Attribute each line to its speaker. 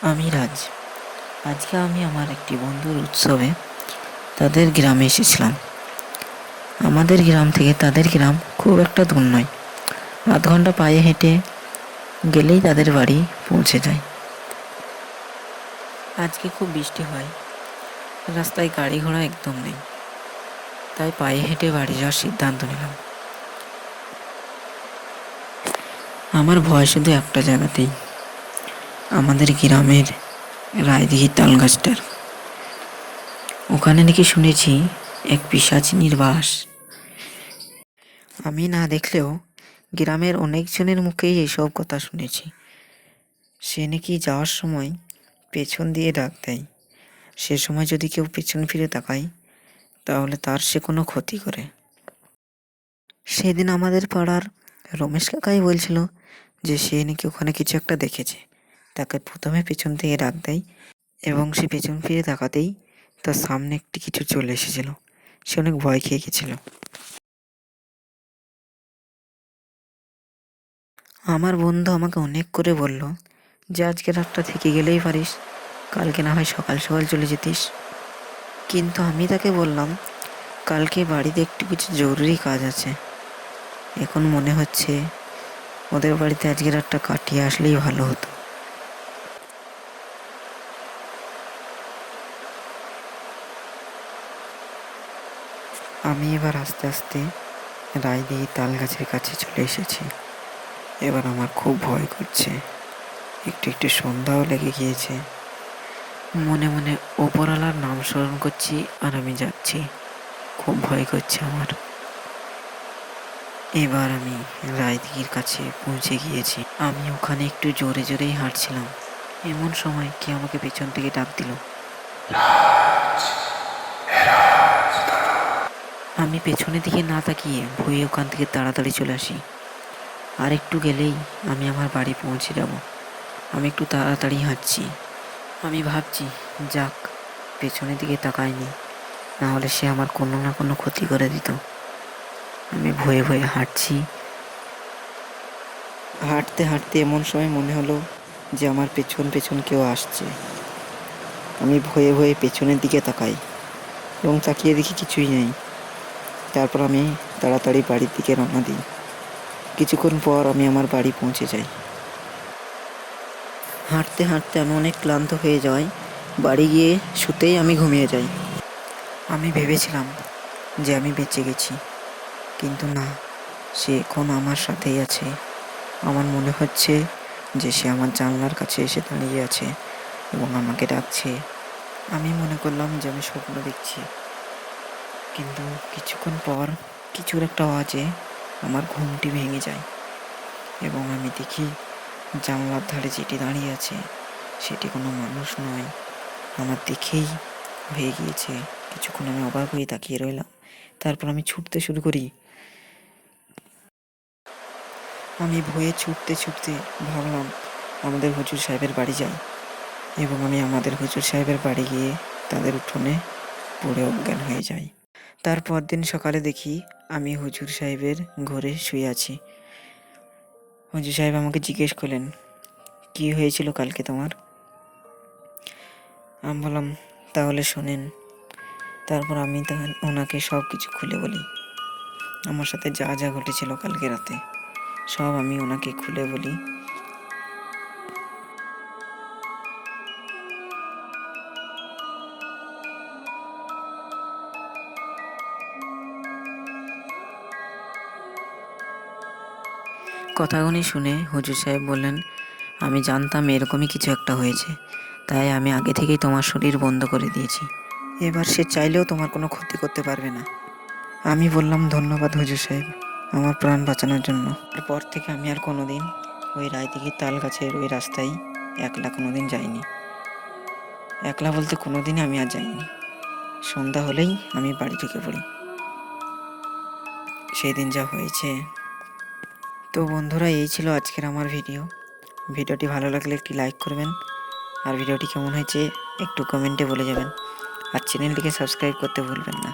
Speaker 1: আমি রাজ। আজকে আমি আমার একটি বন্ধুর উৎসবে তাদের গ্রামে এসেছিলাম। আমাদের গ্রাম থেকে তাদের গ্রাম খুব একটা দূর নয়, আধ ঘন্টা পায়ে হেঁটে গেলেই তাদের বাড়ি পৌঁছে যায়। আজকে খুব বৃষ্টি হয়, রাস্তায় গাড়ি ঘোড়া একদম নেই, তাই পায়ে হেঁটে বাড়ি যাওয়ার সিদ্ধান্ত নিলাম। আমার ভয় শুধু একটা জায়গাতেই, আমাদের গ্রামের রায়দিঘি তাল গাছটার। ওখানে নাকি শুনেছি এক পিশাচিনীর বাস। আমি না দেখলেও গ্রামের অনেকজনের মুখেই এসব কথা শুনেছি। সে নাকি যাওয়ার সময় পেছন দিয়ে ডাক দেয়। সে সময় যদি কেউ পেছন ফিরে তাকায় তাহলে তার সে কোনো ক্ষতি করে। সেদিন আমাদের পাড়ার রমেশ কাকাই বলছিল যে সে নাকি ওখানে কিছু একটা দেখেছে। তাকে প্রথমে পেছন থেকে ডাক দেয় এবং সে পেছন ফিরে তাকাতেই তার সামনে একটি কিছু চলে এসেছিল। সে অনেক ভয় খেয়ে গেছিল। আমার বন্ধু আমাকে অনেক করে বলল যে আজকে রাতটা থেকে গেলেই পারিস, কালকে না হয় সকাল সকাল চলে যেতিস। কিন্তু আমি তাকে বললাম কালকে বাড়িতে একটু কিছু জরুরি কাজ আছে। এখন মনে হচ্ছে ওদের বাড়িতে আজকে রাতটা কাটিয়ে আসলেই ভালো হতো। আমি এবার আস্তে আস্তে রায়দিঘি তাল গাছের কাছে চলে এসেছি। এবার আমার খুব ভয় করছে, একটু একটু সন্ধ্যাও লেগে গিয়েছে। মনে মনে ওপরওয়ালার নাম স্মরণ করছি আর আমি যাচ্ছি। খুব ভয় করছে আমার। এবার আমি রায়দিঘির কাছে পৌঁছে গিয়েছি। আমি ওখানে একটু জোরে জোরেই হাঁটছিলাম, এমন সময় কে আমাকে পেছন থেকে ডাক দিল। আমি পেছনের দিকে না তাকিয়ে ভয়ে ওখান থেকে তাড়াতাড়ি চলে আসি। আর একটু গেলেই আমি আমার বাড়ি পৌঁছে যাব। আমি একটু তাড়াতাড়ি হাঁটছি। আমি ভাবছি যাক, পেছনের দিকে তাকায়নি, না হলে সে আমার কোনো না কোনো ক্ষতি করে দিত। আমি ভয়ে ভয়ে হাঁটছি। হাঁটতে হাঁটতে এমন সময় মনে হলো যে আমার পেছন পেছন কেউ আসছে। আমি ভয়ে ভয়ে পেছনের দিকে তাকাই এবং তাকিয়ে দেখি কিছুই নেই। তারপর আমি তাড়াতাড়ি বাড়ির দিকে রওনা দিই। কিছুক্ষণ পর আমি আমার বাড়ি পৌঁছে যাই। হাঁটতে হাঁটতে আমি অনেক ক্লান্ত হয়ে যাই। বাড়ি গিয়ে শুতেই আমি ঘুমিয়ে যাই। আমি ভেবেছিলাম যে আমি বেঁচে গেছি, কিন্তু না, সে এখন আমার সাথেই আছে। আমার মনে হচ্ছে যে সে আমার জানলার কাছে এসে দাঁড়িয়ে আছে এবং আমাকে ডাকছে। আমি মনে করলাম যে আমি স্বপ্ন দেখছি, কিন্তু কিছুক্ষণ পর কিছুর একটা আওয়াজে আমার ঘুমটি ভেঙে যায় এবং আমি দেখি জানলার ধারে যেটি দাঁড়িয়ে আছে সেটি কোনো মানুষ নয়। আমার দেখেই হয়ে গিয়েছে। কিছুক্ষণ আমি অবাক হয়ে তাকিয়ে রইলাম। তারপর আমি ছুটতে শুরু করি। আমি ভয়ে ছুটতে ছুটতে ভাবলাম আমাদের হুজুর সাহেবের বাড়ি যাই, এবং আমি আমাদের হুজুর সাহেবের বাড়ি গিয়ে তাদের উঠোনে পড়ে অজ্ঞান হয়ে যাই। তারপর দিন সকালে দেখি আমি হুজুর সাহেবের ঘরে শুয়ে আছি। হুজুর সাহেব আমাকে জিজ্ঞেস করলেন, কি হয়েছিল কালকে তোমার? আমি বললাম, তাহলে শোনেন। তারপর আমি ওনাকে সব কিছু খুলে বলি, আমার সাথে যা যা ঘটেছিল কালকে রাতে সব আমি ওনাকে খুলে বলি। কথাগুলি শুনে হুজুর সাহেব বললেন, আমি জানতাম এরকমই কিছু একটা হয়েছে, তাই আমি আগে থেকেই তোমার শরীর বন্ধ করে দিয়েছি। এবার সে চাইলেও তোমার কোনো ক্ষতি করতে পারবে না। আমি বললাম, ধন্যবাদ হুজুর সাহেব, আমার প্রাণ বাঁচানোর জন্য। এরপর থেকে আমি আর কোনোদিন ওই রায়দিঘির তাল গাছের ওই রাস্তায় একলা কোনোদিন যাইনি। একলা বলতে কোনোদিনই আমি আর যাইনি। সন্ধ্যা হলেই আমি বাড়ি ঢুকে পড়ি। সেই দিন যা হয়েছে। তো বন্ধুরা, এই ছিল আজকের আমার ভিডিও। ভিডিওটি ভালো লাগলে একটি লাইক করবেন, আর ভিডিওটি কেমন হয়েছে একটু কমেন্টে বলে যাবেন, আর চ্যানেলটিকে সাবস্ক্রাইব করতে ভুলবেন না।